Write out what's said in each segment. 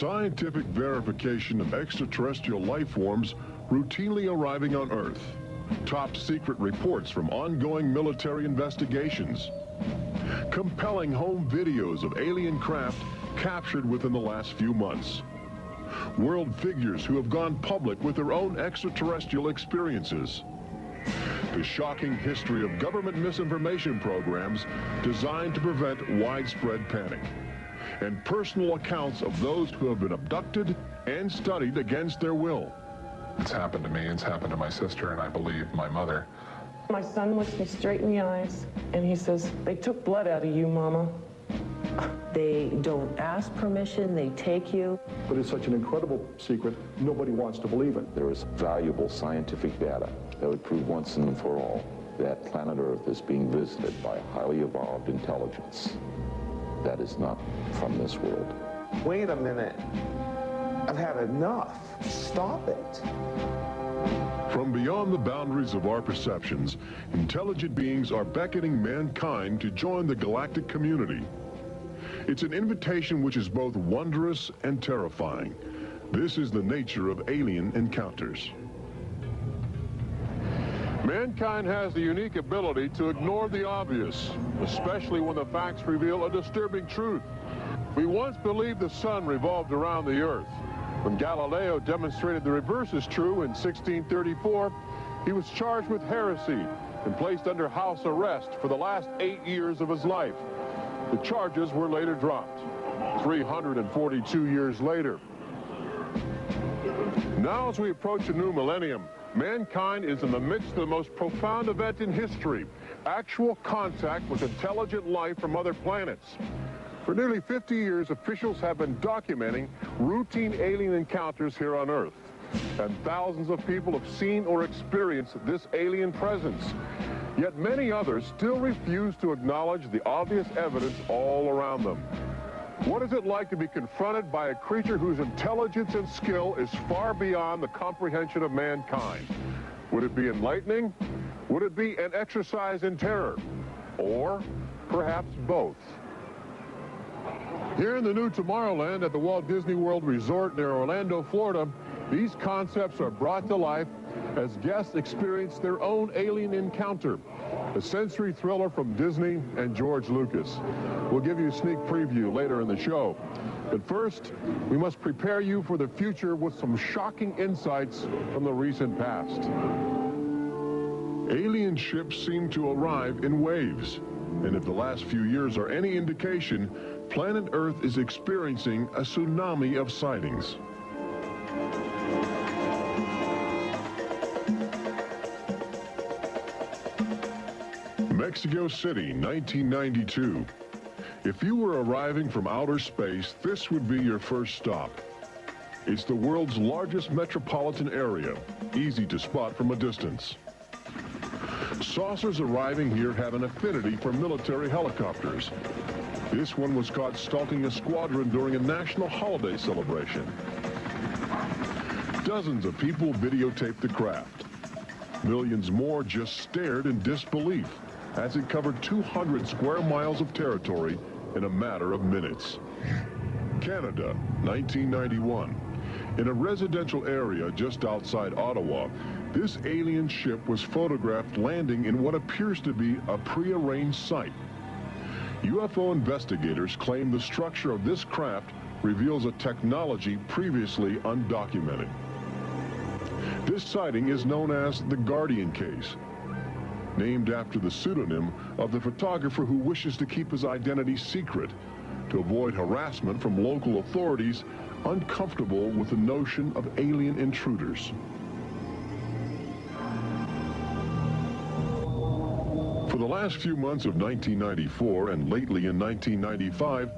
Scientific verification of extraterrestrial life forms routinely arriving on Earth. Top secret reports from ongoing military investigations. Compelling home videos of alien craft captured within the last few months. World figures who have gone public with their own extraterrestrial experiences. The shocking history of government misinformation programs designed to prevent widespread panic. And personal accounts of those who have been abducted and studied against their will. It's happened to me, it's happened to my sister, and I believe my mother. My son looks me straight in the eyes, and he says, "They took blood out of you, Mama." They don't ask permission, they take you. But it's such an incredible secret, nobody wants to believe it. There is valuable scientific data that would prove once and for all that planet Earth is being visited by a highly evolved intelligence that is not from this world. Wait a minute. I've had enough. Stop it. From beyond the boundaries of our perceptions, intelligent beings are beckoning mankind to join the galactic community. It's an invitation which is both wondrous and terrifying. This is the nature of alien encounters. Mankind has the unique ability to ignore the obvious, especially when the facts reveal a disturbing truth. We once believed the sun revolved around the earth. When Galileo demonstrated the reverse is true in 1634, he was charged with heresy and placed under house arrest for the last 8 years of his life. The charges were later dropped, 342 years later. Now, as we approach a new millennium, mankind is in the midst of the most profound event in history, actual contact with intelligent life from other planets. For nearly 50 years, officials have been documenting routine alien encounters here on Earth. And thousands of people have seen or experienced this alien presence. Yet many others still refuse to acknowledge the obvious evidence all around them. What is it like to be confronted by a creature whose intelligence and skill is far beyond the comprehension of mankind? Would it be enlightening? Would it be an exercise in terror? Or perhaps both? Here in the new Tomorrowland at the Walt Disney World Resort near Orlando, Florida, these concepts are brought to life as guests experience their own alien encounter, a sensory thriller from Disney and George Lucas. We'll give you a sneak preview later in the show. But first, we must prepare you for the future with some shocking insights from the recent past. Alien ships seem to arrive in waves. And if the last few years are any indication, planet Earth is experiencing a tsunami of sightings. Mexico City, 1992. If you were arriving from outer space, this would be your first stop. It's the world's largest metropolitan area, easy to spot from a distance. Saucers arriving here have an affinity for military helicopters. This one was caught stalking a squadron during a national holiday celebration. Dozens of people videotaped the craft. Millions more just stared in disbelief as it covered 200 square miles of territory in a matter of minutes. Canada, 1991. In a residential area just outside Ottawa, this alien ship was photographed landing in what appears to be a prearranged site. UFO investigators claim the structure of this craft reveals a technology previously undocumented. This sighting is known as the Guardian case, named after the pseudonym of the photographer who wishes to keep his identity secret to avoid harassment from local authorities uncomfortable with the notion of alien intruders. For the last few months of 1994 and lately in 1995,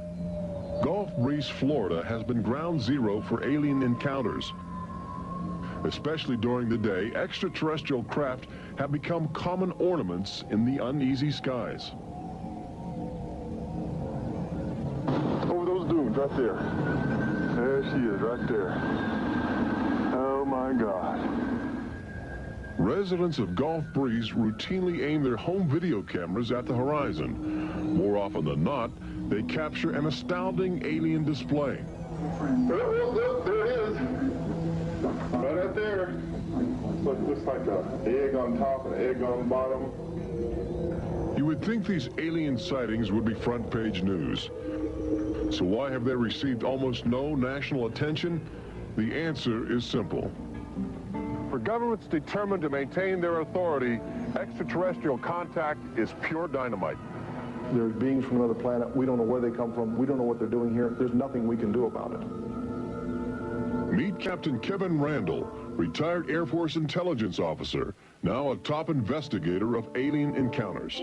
Gulf Breeze, Florida has been ground zero for alien encounters. Especially during the day, extraterrestrial craft have become common ornaments in the uneasy skies. Over those dunes right there. There she is right there. Oh my God. Residents of Gulf Breeze routinely aim their home video cameras at the horizon. More often than not, they capture an astounding alien display. Look, there it is. Right up there. Looks like an egg on top and an egg on the bottom. You would think these alien sightings would be front-page news. So why have they received almost no national attention? The answer is simple. For governments determined to maintain their authority, extraterrestrial contact is pure dynamite. There's beings from another planet. We don't know where they come from. We don't know what they're doing here. There's nothing we can do about it. Meet Captain Kevin Randall, retired Air Force intelligence officer, now a top investigator of alien encounters.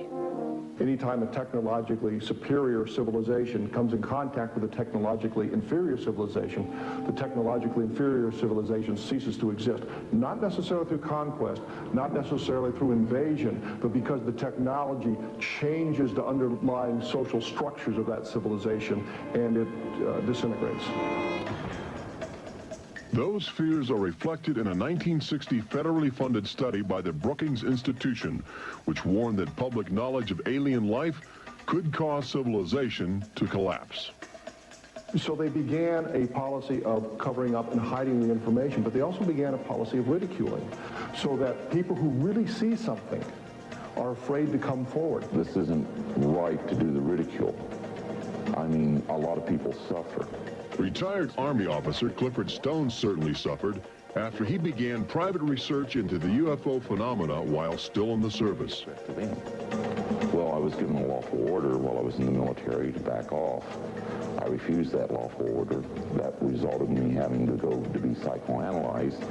Anytime a technologically superior civilization comes in contact with a technologically inferior civilization, the technologically inferior civilization ceases to exist. Not necessarily through conquest, not necessarily through invasion, but because the technology changes the underlying social structures of that civilization and it disintegrates. Those fears are reflected in a 1960 federally funded study by the Brookings Institution, which warned that public knowledge of alien life could cause civilization to collapse. So they began a policy of covering up and hiding the information, but they also began a policy of ridiculing, so that people who really see something are afraid to come forward. This isn't right to do the ridicule. I mean, a lot of people suffer. Retired Army officer Clifford Stone certainly suffered after he began private research into the UFO phenomena while still in the service. Well, I was given a lawful order while I was in the military to back off. I refused that lawful order. That resulted in me having to go to be psychoanalyzed,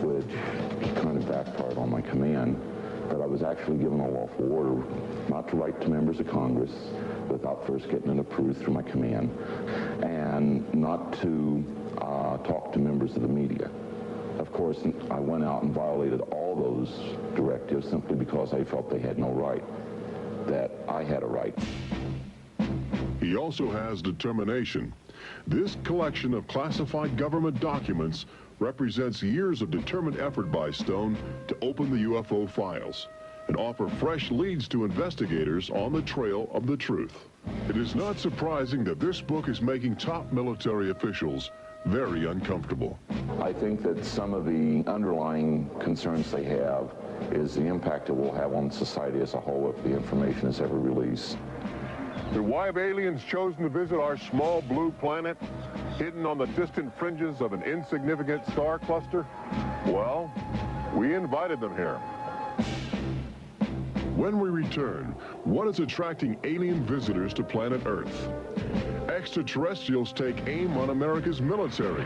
which kind of backfired on my command. But I was actually given a lawful order not to write to members of Congress without first getting it approved through my command, and not to talk to members of the media. Of course, I went out and violated all those directives simply because I felt they had no right, that I had a right. He also has determination. This collection of classified government documents represents years of determined effort by Stone to open the UFO files and offer fresh leads to investigators on the trail of the truth. It is not surprising that this book is making top military officials very uncomfortable. I think that some of the underlying concerns they have is the impact it will have on society as a whole if the information is ever released. And why have aliens chosen to visit our small blue planet, hidden on the distant fringes of an insignificant star cluster? Well, we invited them here. When we return, what is attracting alien visitors to planet Earth? Extraterrestrials take aim on America's military.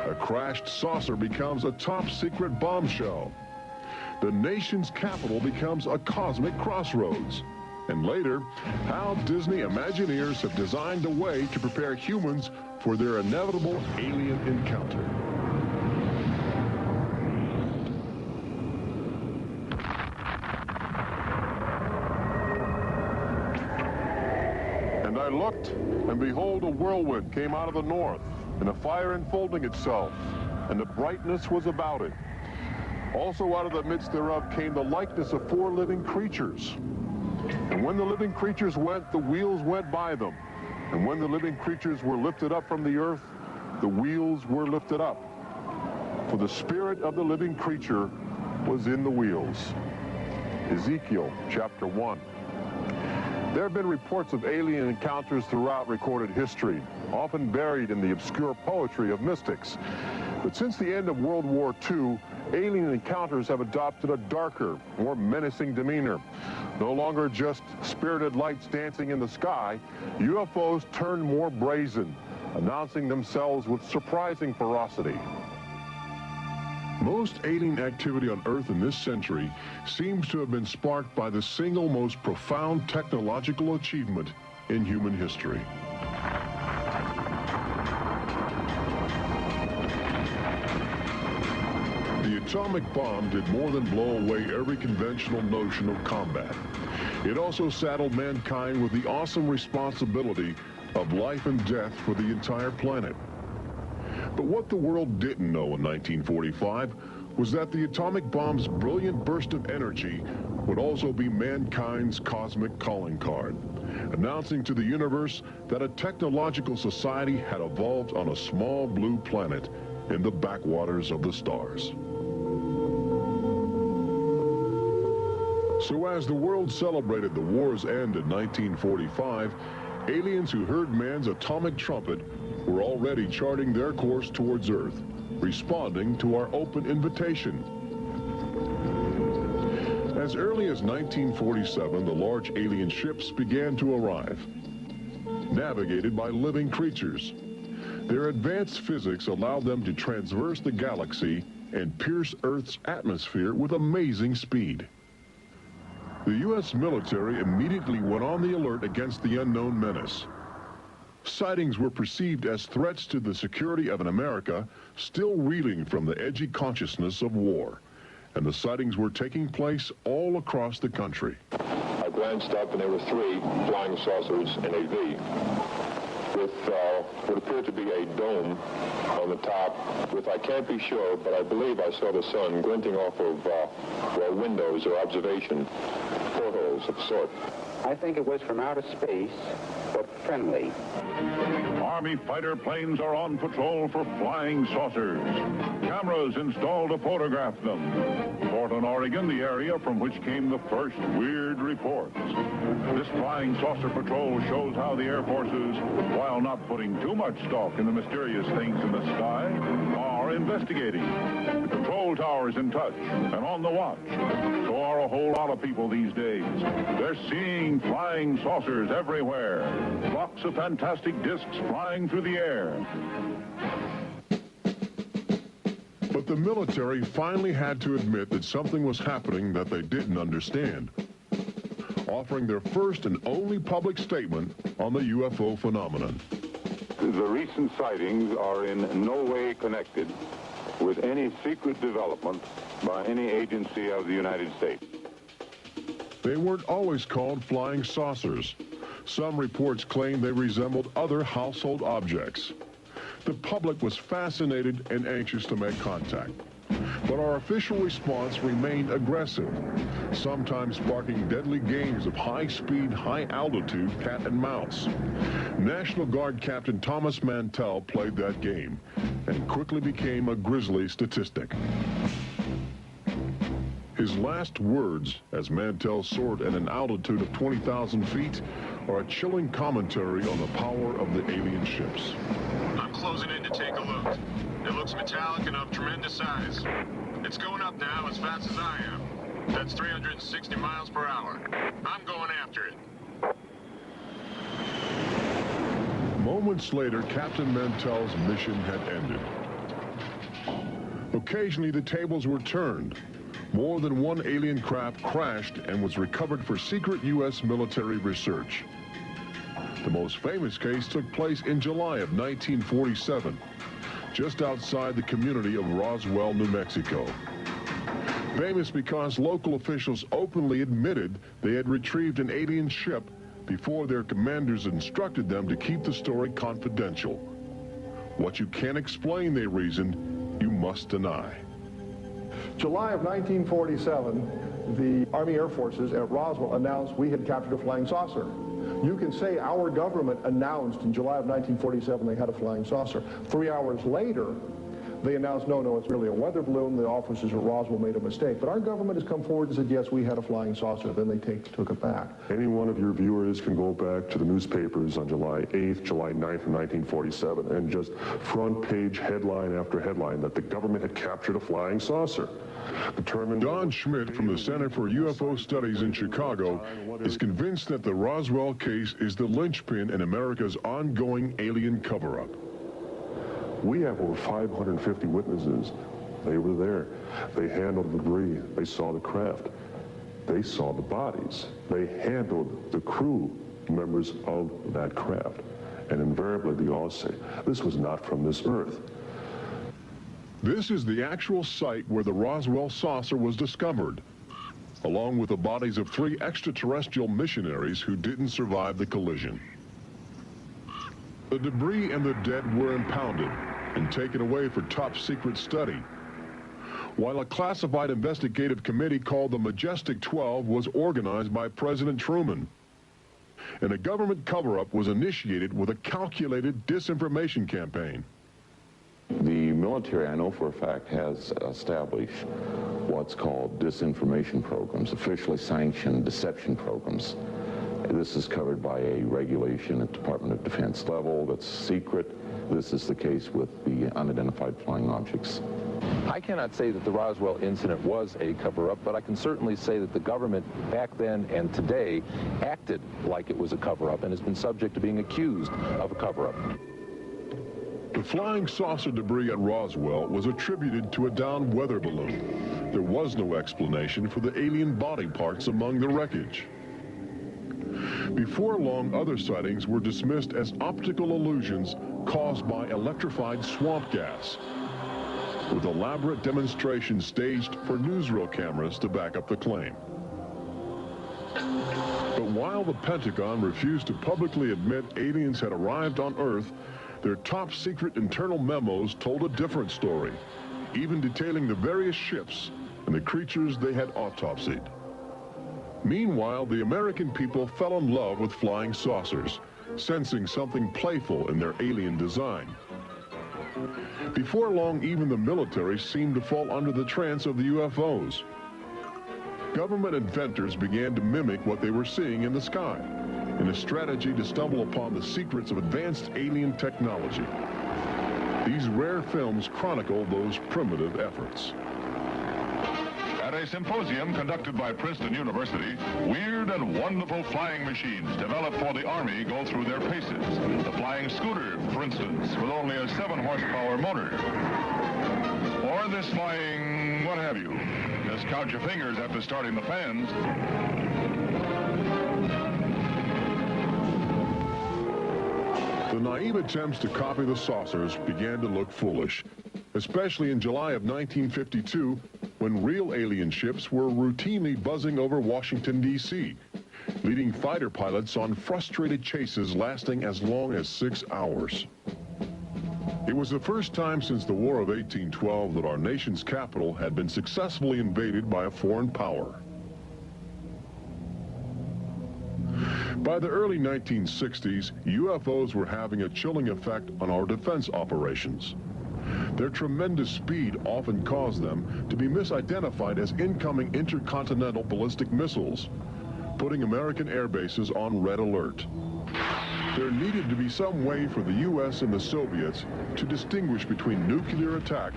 A crashed saucer becomes a top-secret bombshell. The nation's capital becomes a cosmic crossroads. And later, how Disney Imagineers have designed a way to prepare humans for their inevitable alien encounter. And I looked, and behold, a whirlwind came out of the north, and a fire enfolding itself, and the brightness was about it. Also out of the midst thereof came the likeness of 4 living creatures. And when the living creatures went, the wheels went by them. And when the living creatures were lifted up from the earth, the wheels were lifted up. For the spirit of the living creature was in the wheels. Ezekiel chapter 1. There have been reports of alien encounters throughout recorded history, often buried in the obscure poetry of mystics. But since the end of World War II, alien encounters have adopted a darker, more menacing demeanor. No longer just spirited lights dancing in the sky, UFOs turn more brazen, announcing themselves with surprising ferocity. Most alien activity on Earth in this century seems to have been sparked by the single most profound technological achievement in human history. The atomic bomb did more than blow away every conventional notion of combat. It also saddled mankind with the awesome responsibility of life and death for the entire planet. But what the world didn't know in 1945 was that the atomic bomb's brilliant burst of energy would also be mankind's cosmic calling card, announcing to the universe that a technological society had evolved on a small blue planet in the backwaters of the stars. So as the world celebrated the war's end in 1945, aliens who heard man's atomic trumpet were already charting their course towards Earth, responding to our open invitation. As early as 1947, the large alien ships began to arrive, navigated by living creatures. Their advanced physics allowed them to traverse the galaxy and pierce Earth's atmosphere with amazing speed. The U.S. military immediately went on the alert against the unknown menace. Sightings were perceived as threats to the security of an America still reeling from the edgy consciousness of war, and the sightings were taking place all across the country. I glanced up and there were 3 flying saucers in a V with what appeared to be a dome on the top with, I can't be sure, but I believe I saw the sun glinting off of windows or observation portholes of sort. I think it was from outer space, but friendly. Army fighter planes are on patrol for flying saucers. Cameras installed to photograph them. Portland, Oregon, the area from which came the first weird reports. This flying saucer patrol shows how the Air Forces, while not putting too much stock in the mysterious things in the sky, are investigating. The control tower's in touch and on the watch. So are a whole lot of people these days. They're seeing flying saucers everywhere. Blocks of fantastic discs flying through the air. But the military finally had to admit that something was happening that they didn't understand, offering their first and only public statement on the UFO phenomenon. The recent sightings are in no way connected with any secret development by any agency of the United States. They weren't always called flying saucers. Some reports claim they resembled other household objects. The public was fascinated and anxious to make contact. But our official response remained aggressive, sometimes sparking deadly games of high-speed, high-altitude cat and mouse. National Guard Captain Thomas Mantell played that game and quickly became a grisly statistic. His last words, as Mantell soared at an altitude of 20,000 feet, are a chilling commentary on the power of the alien ships. I'm closing in to take a look. It looks metallic and of tremendous size. It's going up now as fast as I am. That's 360 miles per hour. I'm going after it. Moments later, Captain Mantell's mission had ended. Occasionally, the tables were turned. More than one alien craft crashed and was recovered for secret U.S. military research. The most famous case took place in July of 1947, just outside the community of Roswell, New Mexico. Famous because local officials openly admitted they had retrieved an alien ship before their commanders instructed them to keep the story confidential. What you can't explain, they reasoned, you must deny. July of 1947, the Army Air Forces at Roswell announced we had captured a flying saucer. You can say our government announced in July of 1947 they had a flying saucer. 3 hours later, they announced, no, it's really a weather balloon. The officers at Roswell made a mistake. But our government has come forward and said, yes, we had a flying saucer. Then they took it back. Any one of your viewers can go back to the newspapers on July 8th, July 9th of 1947 and just front page headline after headline that the government had captured a flying saucer. Don Schmidt from the Center for UFO Studies in Chicago is convinced that the Roswell case is the linchpin in America's ongoing alien cover-up. We have over 550 witnesses. They were there. They handled the debris. They saw the craft. They saw the bodies. They handled the crew members of that craft. And invariably, they all say, this was not from this earth. This is the actual site where the Roswell saucer was discovered, along with the bodies of 3 extraterrestrial missionaries who didn't survive the collision. The debris and the dead were impounded and taken away for top secret study. while a classified investigative committee called the Majestic 12 was organized by President Truman. And a government cover-up was initiated with a calculated disinformation campaign. The military, I know for a fact, has established what's called disinformation programs, officially sanctioned deception programs. This is covered by a regulation at Department of Defense level that's secret. This is the case with the unidentified flying objects. I cannot say that the Roswell incident was a cover-up, but I can certainly say that the government back then and today acted like it was a cover-up and has been subject to being accused of a cover-up. The flying saucer debris at Roswell was attributed to a downed weather balloon. There was no explanation for the alien body parts among the wreckage. Before long, other sightings were dismissed as optical illusions caused by electrified swamp gas, with elaborate demonstrations staged for newsreel cameras to back up the claim. But while the Pentagon refused to publicly admit aliens had arrived on Earth, their top-secret internal memos told a different story, even detailing the various ships and the creatures they had autopsied. Meanwhile, the American people fell in love with flying saucers, sensing something playful in their alien design. Before long, even the military seemed to fall under the trance of the UFOs. Government inventors began to mimic what they were seeing in the sky, in a strategy to stumble upon the secrets of advanced alien technology. These rare films chronicle those primitive efforts. At a symposium conducted by Princeton University, weird and wonderful flying machines developed for the Army go through their paces. The flying scooter, for instance, with only a 7-horsepower motor. Or this flying what have you. Just count your fingers after starting the fans. The naive attempts to copy the saucers began to look foolish, especially in July of 1952, when real alien ships were routinely buzzing over Washington, D.C., leading fighter pilots on frustrated chases lasting as long as 6 hours. It was the first time since the War of 1812 that our nation's capital had been successfully invaded by a foreign power. By the early 1960s, UFOs were having a chilling effect on our defense operations. Their tremendous speed often caused them to be misidentified as incoming intercontinental ballistic missiles, putting American air bases on red alert. There needed to be some way for the U.S. and the Soviets to distinguish between nuclear attack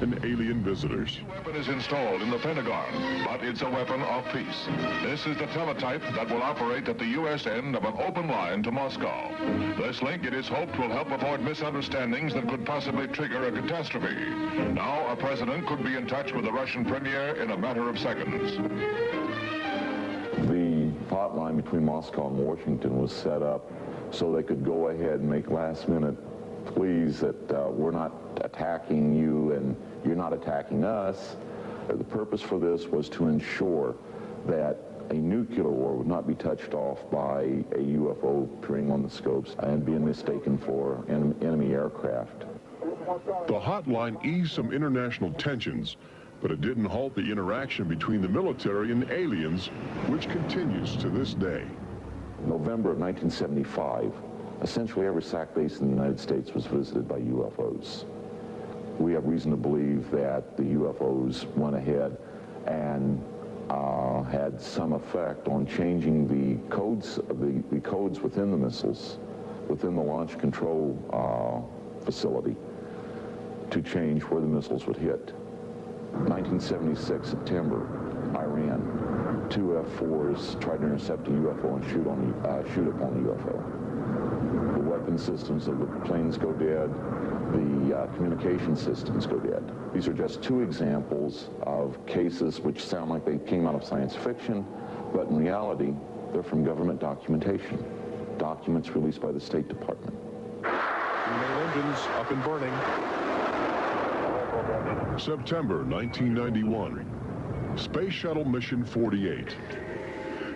and alien visitors. The weapon is installed in the Pentagon, but it's a weapon of peace. This is the teletype that will operate at the U.S. end of an open line to Moscow. This link, it is hoped, will help avoid misunderstandings that could possibly trigger a catastrophe. Now, a president could be in touch with the Russian premier in a matter of seconds. The hotline between Moscow and Washington was set up so they could go ahead and make last-minute pleas that we're not attacking you and you're not attacking us. The purpose for this was to ensure that a nuclear war would not be touched off by a UFO appearing on the scopes and being mistaken for enemy aircraft. The hotline eased some international tensions, but it didn't halt the interaction between the military and aliens, which continues to this day. November of 1975, essentially every SAC base in the United States was visited by UFOs. We have reason to believe that the UFOs went ahead and had some effect on changing the codes within the missiles, within the launch control facility, to change where the missiles would hit. 1976, September, Iran, 2 F-4s tried to intercept a UFO and shoot upon the UFO. The weapon systems of the planes go dead. The communication systems go dead. These are just 2 examples of cases which sound like they came out of science fiction, but in reality, they're from government documentation. Documents released by the State Department. Main engines up and burning. September 1991. Space Shuttle Mission 48.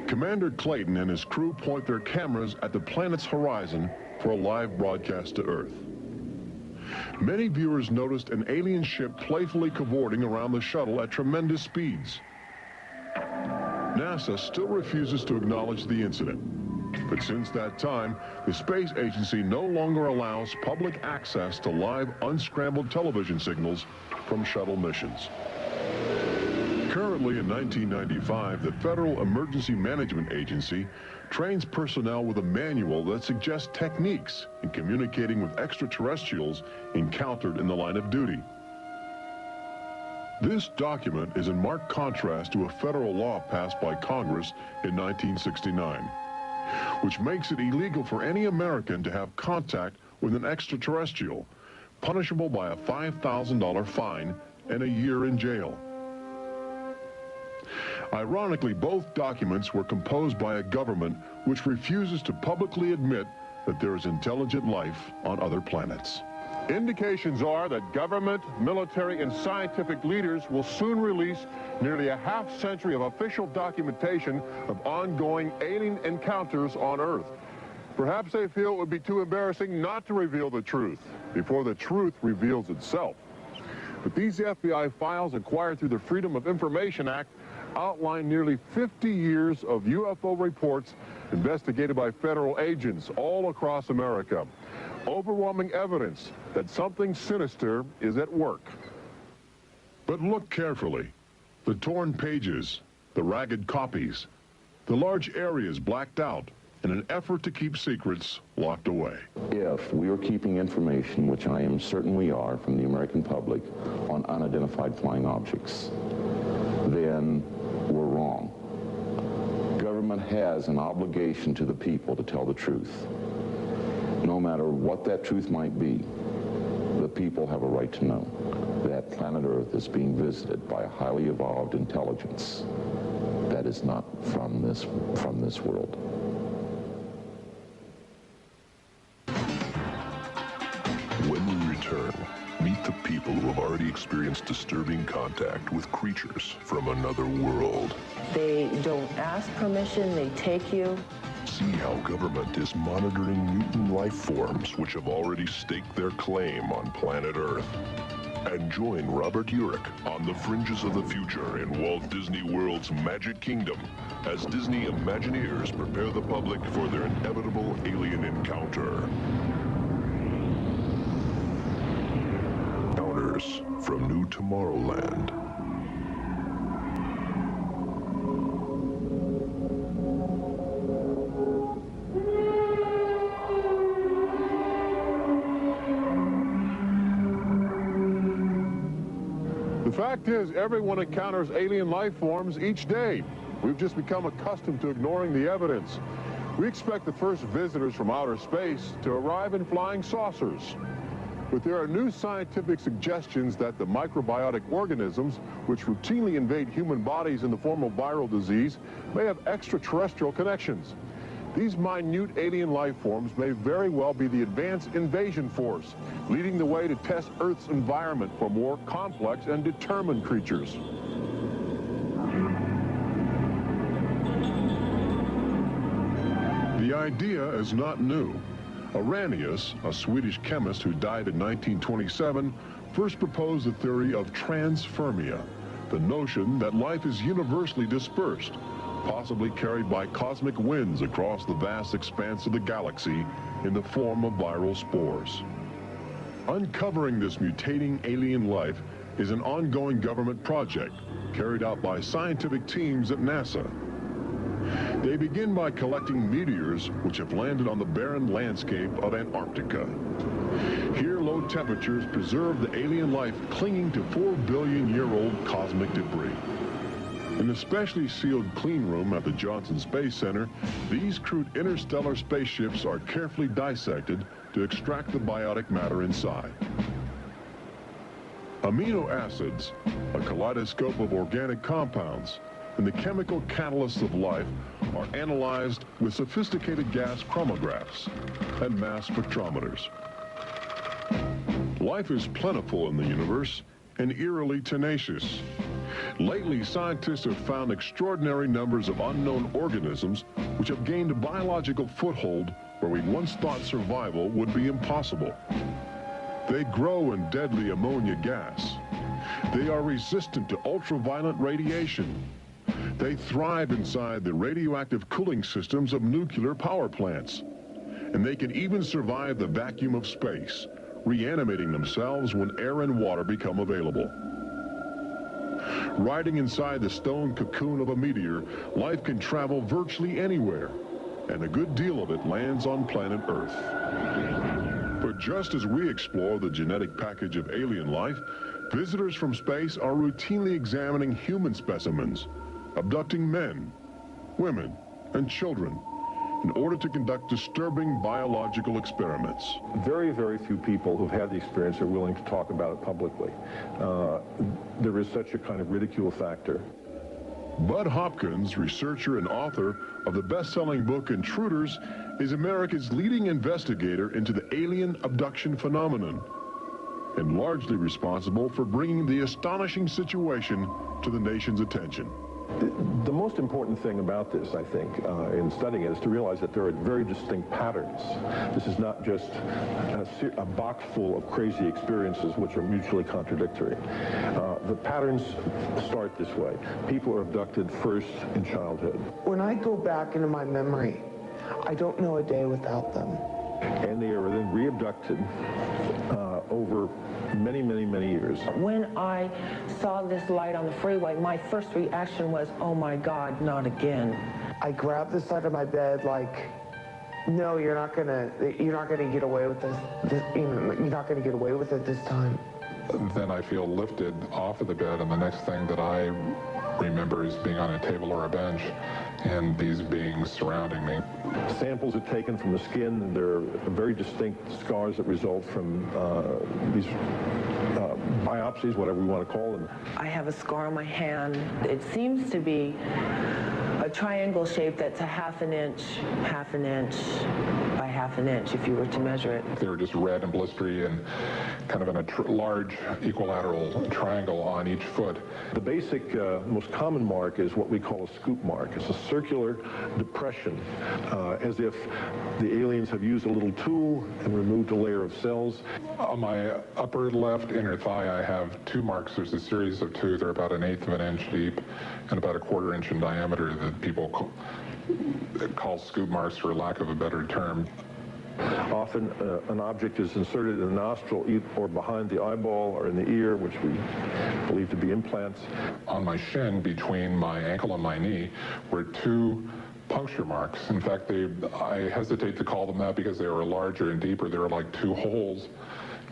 Commander Clayton and his crew point their cameras at the planet's horizon for a live broadcast to Earth. Many viewers noticed an alien ship playfully cavorting around the shuttle at tremendous speeds. NASA still refuses to acknowledge the incident. But since that time, the space agency no longer allows public access to live unscrambled television signals from shuttle missions. Currently in 1995, the Federal Emergency Management Agency trains personnel with a manual that suggests techniques in communicating with extraterrestrials encountered in the line of duty. This document is in marked contrast to a federal law passed by Congress in 1969, which makes it illegal for any American to have contact with an extraterrestrial, punishable by a $5,000 fine and a year in jail. Ironically, both documents were composed by a government which refuses to publicly admit that there is intelligent life on other planets. Indications are that government, military, and scientific leaders will soon release nearly a half-century of official documentation of ongoing alien encounters on Earth. Perhaps they feel it would be too embarrassing not to reveal the truth before the truth reveals itself. But these FBI files acquired through the Freedom of Information Act outline nearly 50 years of UFO reports investigated by federal agents all across America. Overwhelming evidence that something sinister is at work. But look carefully. The torn pages, the ragged copies, the large areas blacked out in an effort to keep secrets locked away. If we are keeping information, which I am certain we are, from the American public on unidentified flying objects, then we're wrong. Government has an obligation to the people to tell the truth. No matter what that truth might be, the people have a right to know that planet Earth is being visited by a highly evolved intelligence that is not from this world. When we return, meet the people who have already experienced disturbing contact with creatures from another world. They don't ask permission, they take you. See how government is monitoring mutant life forms which have already staked their claim on planet Earth. And join Robert Urich on the fringes of the future in Walt Disney World's Magic Kingdom as Disney Imagineers prepare the public for their inevitable alien encounter. Encounters from New Tomorrowland. The fact is, everyone encounters alien life forms each day. We've just become accustomed to ignoring the evidence. We expect the first visitors from outer space to arrive in flying saucers. But there are new scientific suggestions that the microbiotic organisms, which routinely invade human bodies in the form of viral disease, may have extraterrestrial connections. These minute alien life forms may very well be the advanced invasion force, leading the way to test Earth's environment for more complex and determined creatures. The idea is not new. Arrhenius, a Swedish chemist who died in 1927, first proposed the theory of transfermia, the notion that life is universally dispersed, possibly carried by cosmic winds across the vast expanse of the galaxy in the form of viral spores. Uncovering this mutating alien life is an ongoing government project carried out by scientific teams at NASA. They begin by collecting meteors which have landed on the barren landscape of Antarctica. Here, low temperatures preserve the alien life clinging to 4 billion-year-old cosmic debris. In a specially sealed clean room at the Johnson Space Center, these crude interstellar spaceships are carefully dissected to extract the biotic matter inside. Amino acids, a kaleidoscope of organic compounds, and the chemical catalysts of life are analyzed with sophisticated gas chromographs and mass spectrometers. Life is plentiful in the universe and eerily tenacious. Lately, scientists have found extraordinary numbers of unknown organisms which have gained a biological foothold where we once thought survival would be impossible. They grow in deadly ammonia gas. They are resistant to ultraviolet radiation. They thrive inside the radioactive cooling systems of nuclear power plants. And they can even survive the vacuum of space, reanimating themselves when air and water become available. Riding inside the stone cocoon of a meteor, life can travel virtually anywhere, and a good deal of it lands on planet Earth. But just as we explore the genetic package of alien life, visitors from space are routinely examining human specimens, abducting men, women, and children in order to conduct disturbing biological experiments. Very, very few people who've had the experience are willing to talk about it publicly. There is such a kind of ridicule factor. Bud Hopkins, researcher and author of the best-selling book Intruders, is America's leading investigator into the alien abduction phenomenon, and largely responsible for bringing the astonishing situation to the nation's attention. The most important thing about this, I think, in studying it is to realize that there are very distinct patterns. This is not just a box full of crazy experiences which are mutually contradictory. The patterns start this way. People are abducted first in childhood. When I go back into my memory, I don't know a day without them. And they are then re-abducted over many, many, many years. When I saw this light on the freeway, my first reaction was, oh my God, not again. I grabbed the side of my bed like, no, you're not gonna get away with this. You're not gonna get away with it this time. Then I feel lifted off of the bed, and the next thing that I remember is being on a table or a bench and these beings surrounding me. Samples are taken from the skin, and there are very distinct scars that result from these biopsies, whatever we want to call them. I have a scar on my hand. It seems to be a triangle shape that's a half an inch by half an inch if you were to measure it. They were just red and blistery and kind of in a large equilateral triangle on each foot. The basic, most common mark is what we call a scoop mark. It's a circular depression, as if the aliens have used a little tool and removed a layer of cells. On my upper left inner thigh, I have two marks. There's a series of two. They're about 1/8 of an inch deep and about 1/4 inch in diameter that people call scoop marks, for lack of a better term. Often an object is inserted in the nostril or behind the eyeball or in the ear, which we believe to be implants. On my shin, between my ankle and my knee, were two puncture marks. In fact, I hesitate to call them that because they were larger and deeper. They were like two holes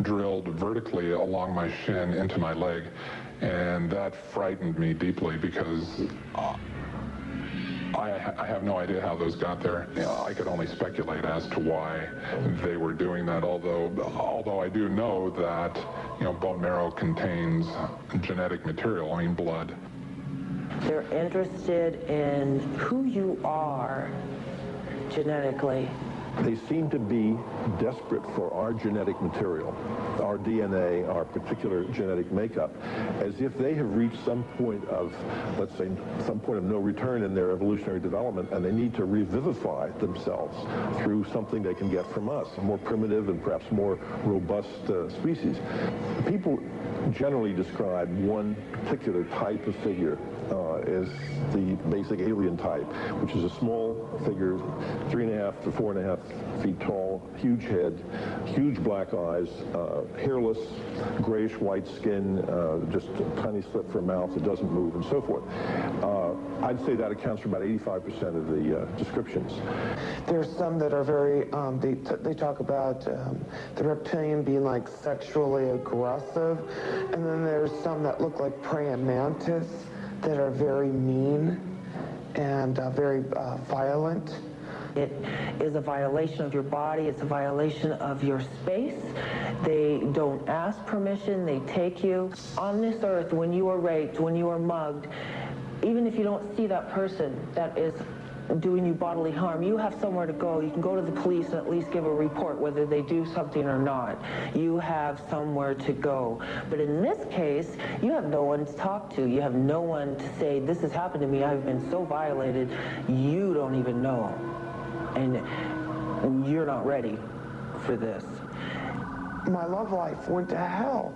drilled vertically along my shin into my leg. And that frightened me deeply because I have no idea how those got there. I could only speculate as to why they were doing that, although I do know that, bone marrow contains genetic material, blood. They're interested in who you are genetically. They seem to be desperate for our genetic material, our DNA, our particular genetic makeup, as if they have reached some point of, let's say, some point of no return in their evolutionary development, and they need to revivify themselves through something they can get from us, a more primitive and perhaps more robust species. People generally describe one particular type of figure as the basic alien type, which is a small figure, 3.5 to 4.5 feet tall, huge head, huge black eyes, hairless, grayish-white skin, just a tiny slit for a mouth that doesn't move, and so forth. I'd say that accounts for about 85% of the descriptions. There's some that are very, they talk about the reptilian being like sexually aggressive, and then there's some that look like praying mantis that are very mean and very violent. It is a violation of your body. It's a violation of your space. They don't ask permission. They take you. On this earth, when you are raped, when you are mugged, even if you don't see that person that is doing you bodily harm, you have somewhere to go. You can go to the police and at least give a report whether they do something or not. You have somewhere to go. But in this case, you have no one to talk to. You have no one to say, this has happened to me. I've been so violated. You don't even know. And you're not ready for this. My love life went to hell.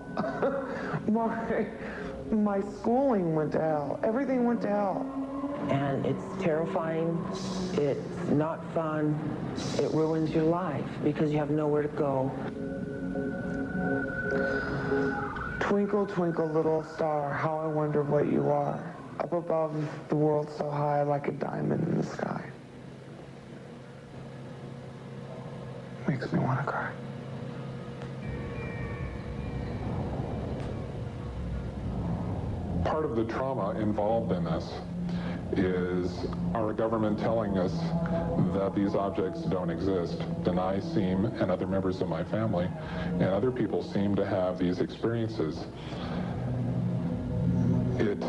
My schooling went to hell. Everything went to hell. And it's terrifying. It's not fun. It ruins your life because you have nowhere to go. Twinkle, twinkle, little star, how I wonder what you are. Up above the world so high like a diamond in the sky. Makes me want to cry. Part of the trauma involved in this is our government telling us that these objects don't exist. And I seem, and other members of my family, and other people seem to have these experiences. It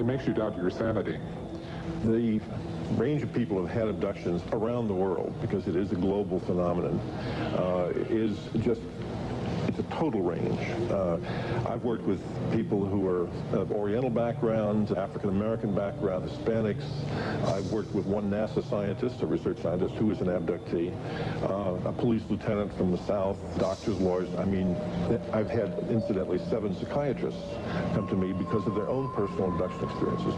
makes you doubt your sanity. The range of people who have had abductions around the world, because it is a global phenomenon, is just, it's a total range. I've worked with people who are of Oriental backgrounds, African-American background, Hispanics. I've worked with one NASA scientist, a research scientist, who was an abductee, a police lieutenant from the South, doctors, lawyers. I mean, I've had, incidentally, 7 psychiatrists come to me because of their own personal abduction experiences.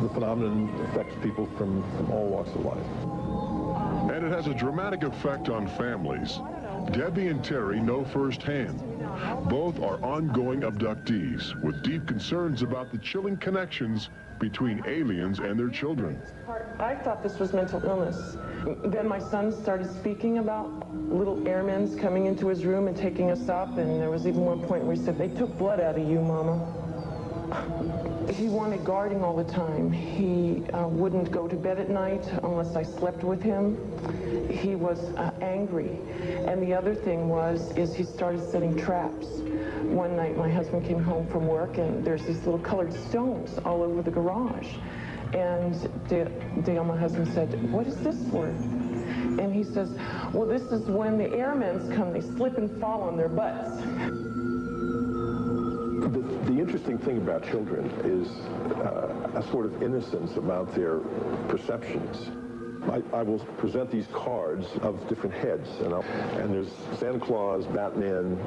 The phenomenon affects people from all walks of life. And it has a dramatic effect on families. Debbie and Terry know firsthand. Both are ongoing abductees with deep concerns about the chilling connections between aliens and their children. I thought this was mental illness. Then my son started speaking about little airmen coming into his room and taking us up, and there was even one point where he said, "They took blood out of you, Mama." He wanted guarding all the time. He wouldn't go to bed at night unless I slept with him. He was angry. And the other thing is he started setting traps. One night my husband came home from work and there's these little colored stones all over the garage. And Dale, my husband, said, "What is this for?" And he says, "Well, this is when the airmen come, they slip and fall on their butts." The interesting thing about children is a sort of innocence about their perceptions. I will present these cards of different heads, and there's Santa Claus, Batman,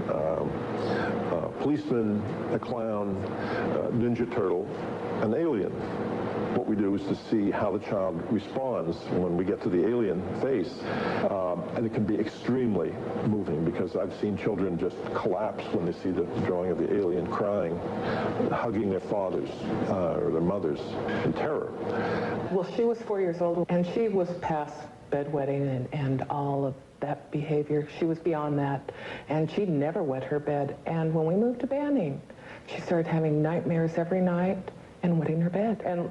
policeman, a clown, Ninja Turtle, an alien. What we do is to see how the child responds when we get to the alien face, and it can be extremely moving because I've seen children just collapse when they see the drawing of the alien, crying, hugging their fathers or their mothers in terror. Well, she was 4 years old, and she was past bedwetting and all of that behavior. She was beyond that, and she'd never wet her bed. And when we moved to Banning, she started having nightmares every night and wetting her bed. And a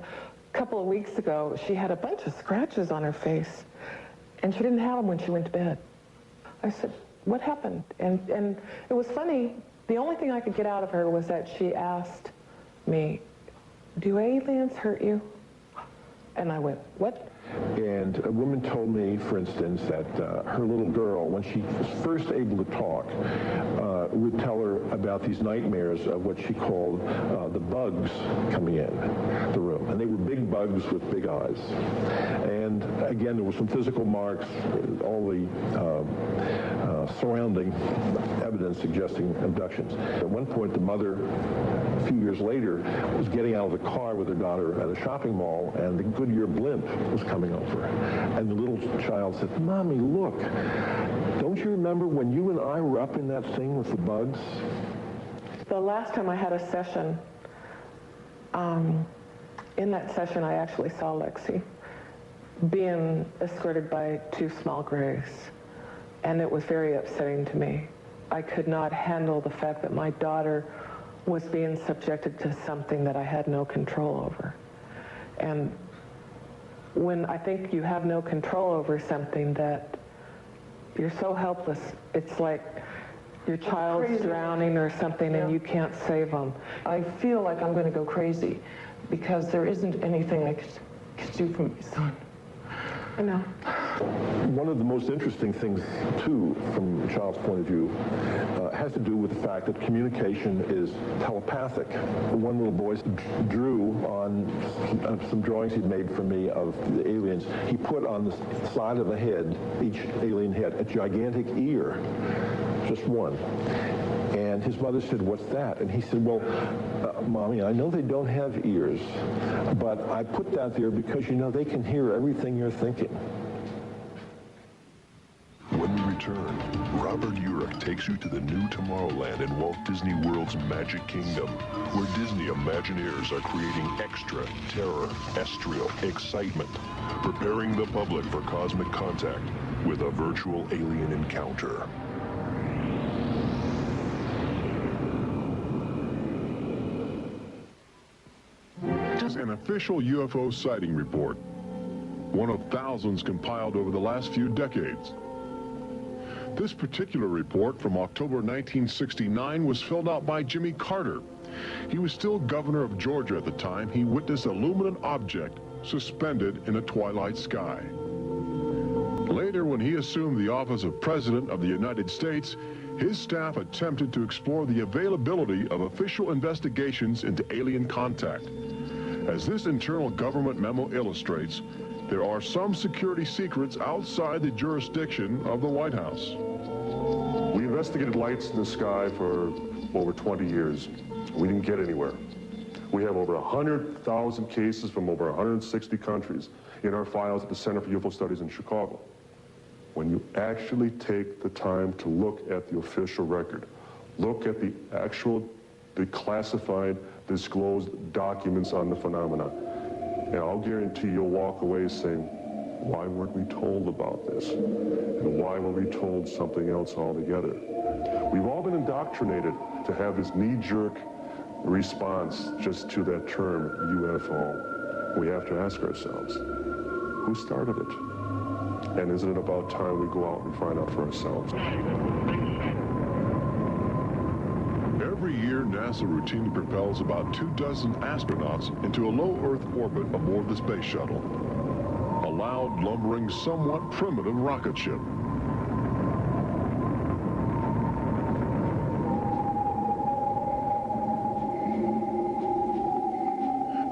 couple of weeks ago, she had a bunch of scratches on her face, and she didn't have them when she went to bed. I said, "What happened?" And it was funny. The only thing I could get out of her was that she asked me, "Do aliens hurt you?" And I went, "What?" And a woman told me, for instance, that her little girl, when she was first able to talk, would tell her about these nightmares of what she called the bugs coming in the room. And they were big bugs with big eyes. And again, there were some physical marks, all the surrounding evidence suggesting abductions. At one point, the mother, a few years later, was getting out of the car with her daughter at a shopping mall, and the Goodyear blimp was coming over. And the little child said, "Mommy, look, don't you remember when you and I were up in that thing with the bugs?" The last time I had a session, in that session I actually saw Lexi being escorted by 2 small grays. And it was very upsetting to me. I could not handle the fact that my daughter was being subjected to something that I had no control over. And when I think you have no control over something that you're so helpless, it's like your child's drowning or something and you can't save them. I feel like I'm going to go crazy because there isn't anything I could do for my son. I know. One of the most interesting things, too, from a child's point of view, has to do with the fact that communication is telepathic. One little boy drew on some drawings he'd made for me of the aliens. He put on the side of the head, each alien head, a gigantic ear, just one. And his mother said, "What's that?" And he said, "Well, Mommy, I know they don't have ears, but I put that there because, you know, they can hear everything you're thinking." When we return, Robert Urich takes you to the new Tomorrowland in Walt Disney World's Magic Kingdom, where Disney Imagineers are creating extraterrestrial excitement, preparing the public for cosmic contact with a virtual alien encounter. An official UFO sighting report, one of thousands compiled over the last few decades. This particular report from October 1969 was filled out by Jimmy Carter. He was still governor of Georgia at the time. He witnessed a luminous object suspended in a twilight sky. Later, when he assumed the office of President of the United States, his staff attempted to explore the availability of official investigations into alien contact. As this internal government memo illustrates, there are some security secrets outside the jurisdiction of the White House. We investigated lights in the sky for over 20 years. We didn't get anywhere. We have over 100,000 cases from over 160 countries in our files at the Center for UFO Studies in Chicago. When you actually take the time to look at the official record, look at the classified, disclosed documents on the phenomena, and I'll guarantee you'll walk away saying, why weren't we told about this? And why were we told something else altogether? We've all been indoctrinated to have this knee-jerk response just to that term, UFO. We have to ask ourselves, who started it? And isn't it about time we go out and find out for ourselves? Every year, NASA routinely propels about 24 astronauts into a low Earth orbit aboard the space shuttle, a loud, lumbering, somewhat primitive rocket ship.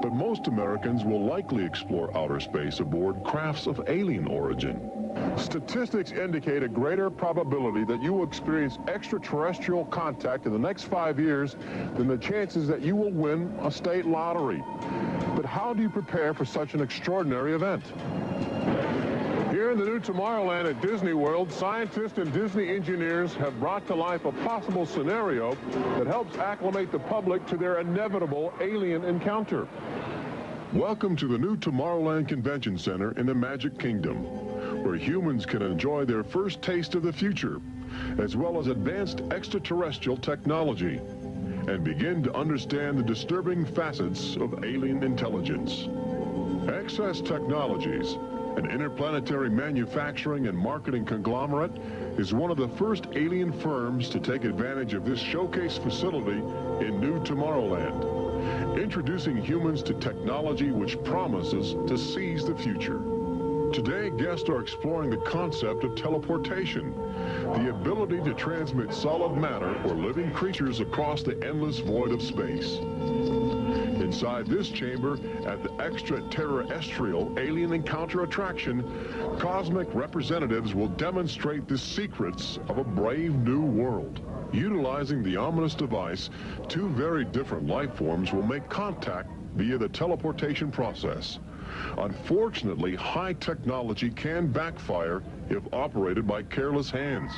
But most Americans will likely explore outer space aboard crafts of alien origin. Statistics indicate a greater probability that you will experience extraterrestrial contact in the next 5 years than the chances that you will win a state lottery. But how do you prepare for such an extraordinary event? Here in the new Tomorrowland at Disney World, scientists and Disney engineers have brought to life a possible scenario that helps acclimate the public to their inevitable alien encounter. Welcome to the new Tomorrowland Convention Center in the Magic Kingdom, where humans can enjoy their first taste of the future, as well as advanced extraterrestrial technology, and begin to understand the disturbing facets of alien intelligence. Access Technologies, an interplanetary manufacturing and marketing conglomerate, is one of the first alien firms to take advantage of this showcase facility in new Tomorrowland, introducing humans to technology which promises to seize the future. Today, guests are exploring the concept of teleportation, the ability to transmit solid matter or living creatures across the endless void of space. Inside this chamber, at the extraterrestrial alien encounter attraction, cosmic representatives will demonstrate the secrets of a brave new world. Utilizing the ominous device, two very different life forms will make contact via the teleportation process. Unfortunately, high technology can backfire if operated by careless hands.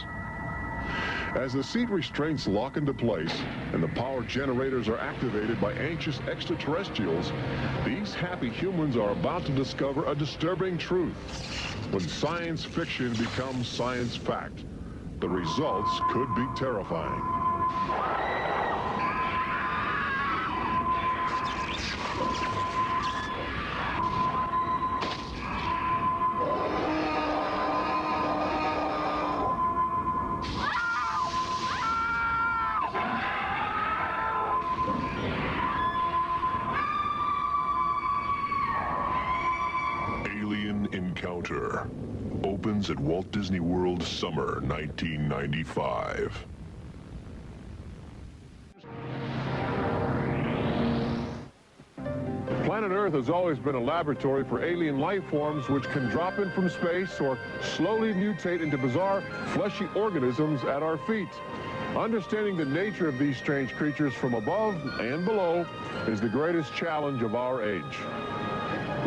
As the seat restraints lock into place and the power generators are activated by anxious extraterrestrials, these happy humans are about to discover a disturbing truth. When science fiction becomes science fact, the results could be terrifying. Alien encounter. opens at Walt Disney World summer 1995. Planet Earth has always been a laboratory for alien life forms which can drop in from space or slowly mutate into bizarre fleshy organisms at our feet. Understanding the nature of these strange creatures from above and below is the greatest challenge of our age.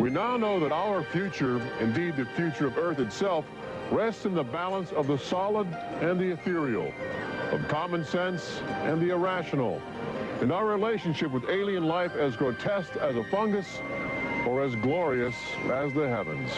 We now know that our future, indeed the future of Earth itself, rests in the balance of the solid and the ethereal, of common sense and the irrational, in our relationship with alien life as grotesque as a fungus or as glorious as the heavens.